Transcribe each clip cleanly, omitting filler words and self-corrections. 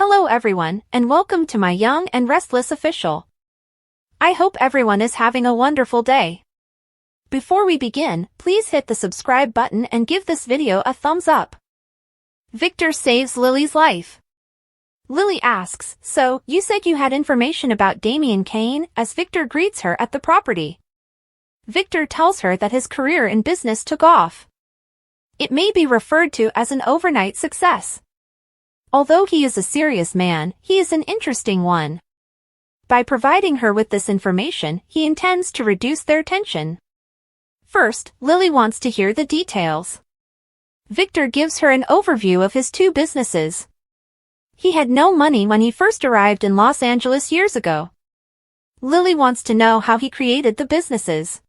Hello everyone, and welcome to my Young and Restless official. I hope everyone is having a wonderful day. Before we begin, please hit the subscribe button and give this video a thumbs up. Victor saves Lily's life. Lily asks, "So, you said you had information about Damian Kane?" as Victor greets her at the property. Victor tells her that his career in business took off. It may be referred to as an overnight success. Although he is a serious man, he is an interesting one. By providing her with this information, he intends to reduce their tension. First, Lily wants to hear the details. Victor gives her an overview of his two businesses. He had no money when he first arrived in Los Angeles years ago. Lily wants to know how he created the businesses.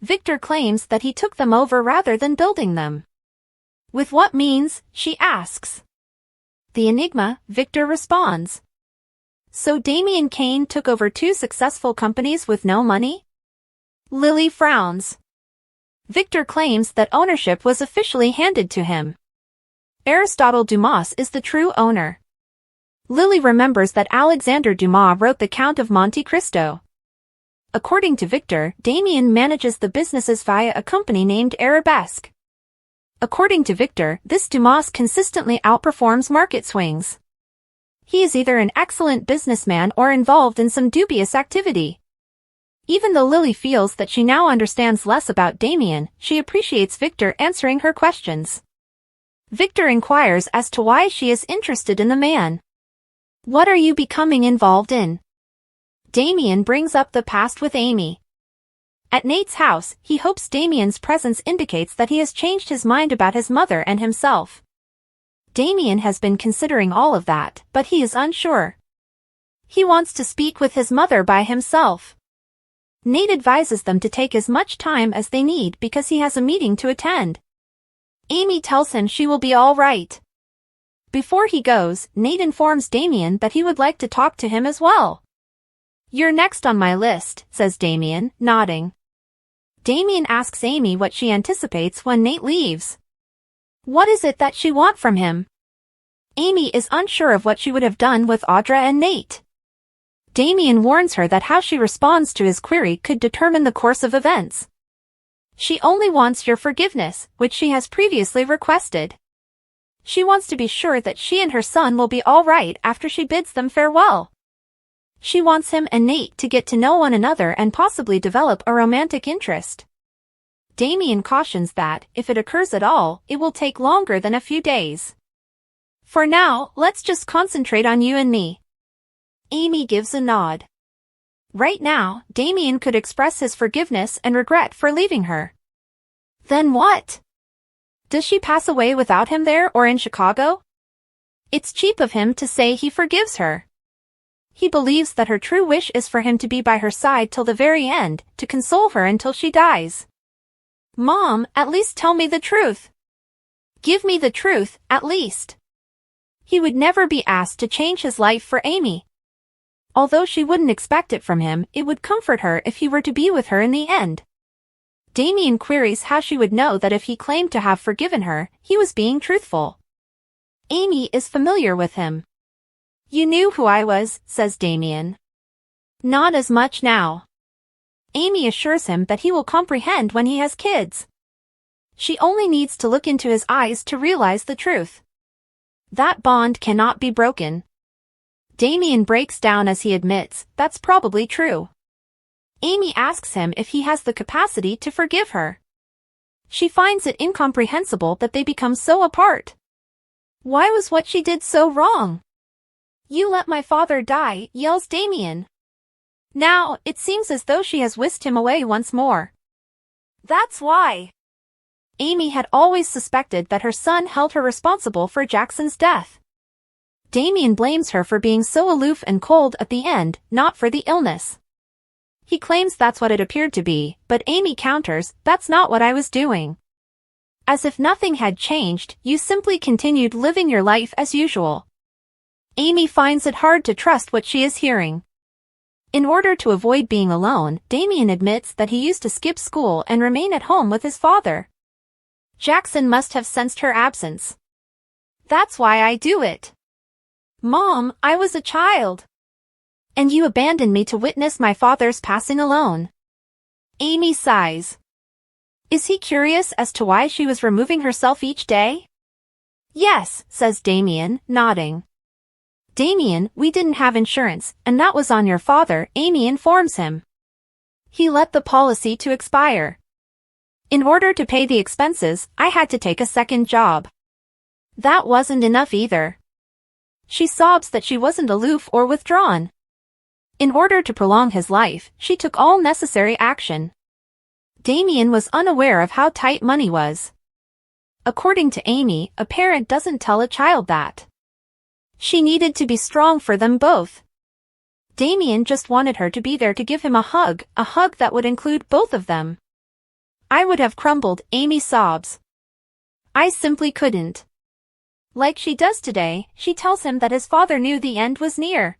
Victor claims that he took them over rather than building them. With what means, she asks. The enigma, Victor responds. So Damian Kane took over two successful companies with no money? Lily frowns. Victor claims that ownership was officially handed to him. Aristotle Dumas is the true owner. Lily remembers that Alexander Dumas wrote The Count of Monte Cristo. According to Victor, Damian manages the businesses via a company named Arabesque. According to Victor, this Dumas consistently outperforms market swings. He is either an excellent businessman or involved in some dubious activity. Even though Lily feels that she now understands less about Damian, she appreciates Victor answering her questions. Victor inquires as to why she is interested in the man. What are you becoming involved in? Damian brings up the past with Amy. At Nate's house, he hopes Damian's presence indicates that he has changed his mind about his mother and himself. Damian has been considering all of that, but he is unsure. He wants to speak with his mother by himself. Nate advises them to take as much time as they need because he has a meeting to attend. Amy tells him she will be all right. Before he goes, Nate informs Damian that he would like to talk to him as well. "You're next on my list," says Damian, nodding. Damian asks Amy what she anticipates when Nate leaves. What is it that she wants from him? Amy is unsure of what she would have done with Audra and Nate. Damian warns her that how she responds to his query could determine the course of events. She only wants your forgiveness, which she has previously requested. She wants to be sure that she and her son will be all right after she bids them farewell. She wants him and Nate to get to know one another and possibly develop a romantic interest. Damian cautions that, if it occurs at all, it will take longer than a few days. For now, let's just concentrate on you and me. Amy gives a nod. Right now, Damian could express his forgiveness and regret for leaving her. Then what? Does she pass away without him there or in Chicago? It's cheap of him to say he forgives her. He believes that her true wish is for him to be by her side till the very end, to console her until she dies. Mom, at least tell me the truth. Give me the truth, at least. He would never be asked to change his life for Amy. Although she wouldn't expect it from him, it would comfort her if he were to be with her in the end. Damian queries how she would know that if he claimed to have forgiven her, he was being truthful. Amy is familiar with him. You knew who I was, says Damian. Not as much now. Amy assures him that he will comprehend when he has kids. She only needs to look into his eyes to realize the truth. That bond cannot be broken. Damian breaks down as he admits, that's probably true. Amy asks him if he has the capacity to forgive her. She finds it incomprehensible that they become so apart. Why was what she did so wrong? You let my father die, yells Damian. Now, it seems as though she has whisked him away once more. That's why. Amy had always suspected that her son held her responsible for Jackson's death. Damian blames her for being so aloof and cold at the end, not for the illness. He claims that's what it appeared to be, but Amy counters, that's not what I was doing. As if nothing had changed, you simply continued living your life as usual. Amy finds it hard to trust what she is hearing. In order to avoid being alone, Damian admits that he used to skip school and remain at home with his father. Jackson must have sensed her absence. That's why I do it. Mom, I was a child. And you abandoned me to witness my father's passing alone. Amy sighs. Is he curious as to why she was removing herself each day? Yes, says Damian, nodding. Damian, we didn't have insurance, and that was on your father, Amy informs him. He let the policy to expire. In order to pay the expenses, I had to take a second job. That wasn't enough either. She sobs that she wasn't aloof or withdrawn. In order to prolong his life, she took all necessary action. Damian was unaware of how tight money was. According to Amy, a parent doesn't tell a child that. She needed to be strong for them both. Damian just wanted her to be there to give him a hug that would include both of them. I would have crumbled, Amy sobs. I simply couldn't. Like she does today, she tells him that his father knew the end was near.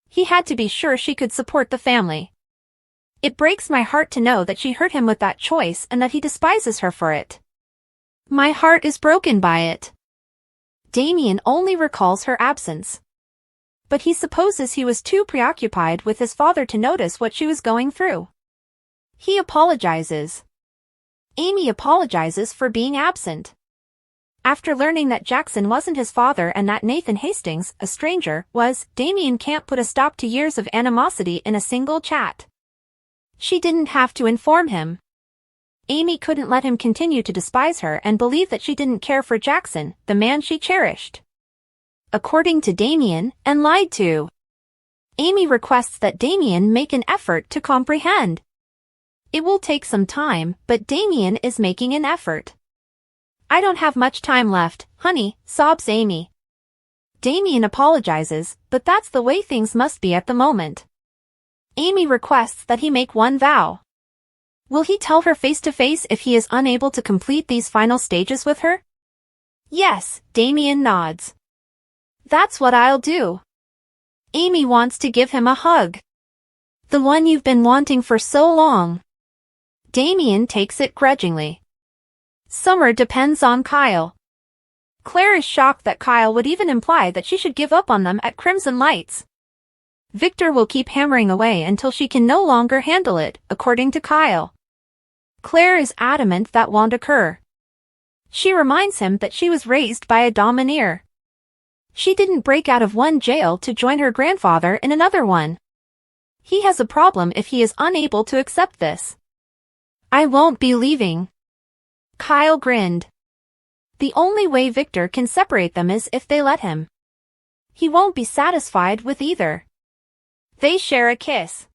He had to be sure she could support the family. It breaks my heart to know that she hurt him with that choice and that he despises her for it. My heart is broken by it. Damian only recalls her absence. But he supposes he was too preoccupied with his father to notice what she was going through. He apologizes. Amy apologizes for being absent. After learning that Jackson wasn't his father and that Nathan Hastings, a stranger, was, Damian can't put a stop to years of animosity in a single chat. She didn't have to inform him. Amy couldn't let him continue to despise her and believe that she didn't care for Jackson, the man she cherished. According to Damian, and lied to. Amy requests that Damian make an effort to comprehend. It will take some time, but Damian is making an effort. I don't have much time left, honey, sobs Amy. Damian apologizes, but that's the way things must be at the moment. Amy requests that he make one vow. Will he tell her face to face if he is unable to complete these final stages with her? Yes, Damian nods. That's what I'll do. Amy wants to give him a hug. The one you've been wanting for so long. Damian takes it grudgingly. Summer depends on Kyle. Claire is shocked that Kyle would even imply that she should give up on them at Crimson Lights. Victor will keep hammering away until she can no longer handle it, according to Kyle. Claire is adamant that won't occur. She reminds him that she was raised by a domineer. She didn't break out of one jail to join her grandfather in another one. He has a problem if he is unable to accept this. I won't be leaving. Kyle grinned. The only way Victor can separate them is if they let him. He won't be satisfied with either. They share a kiss.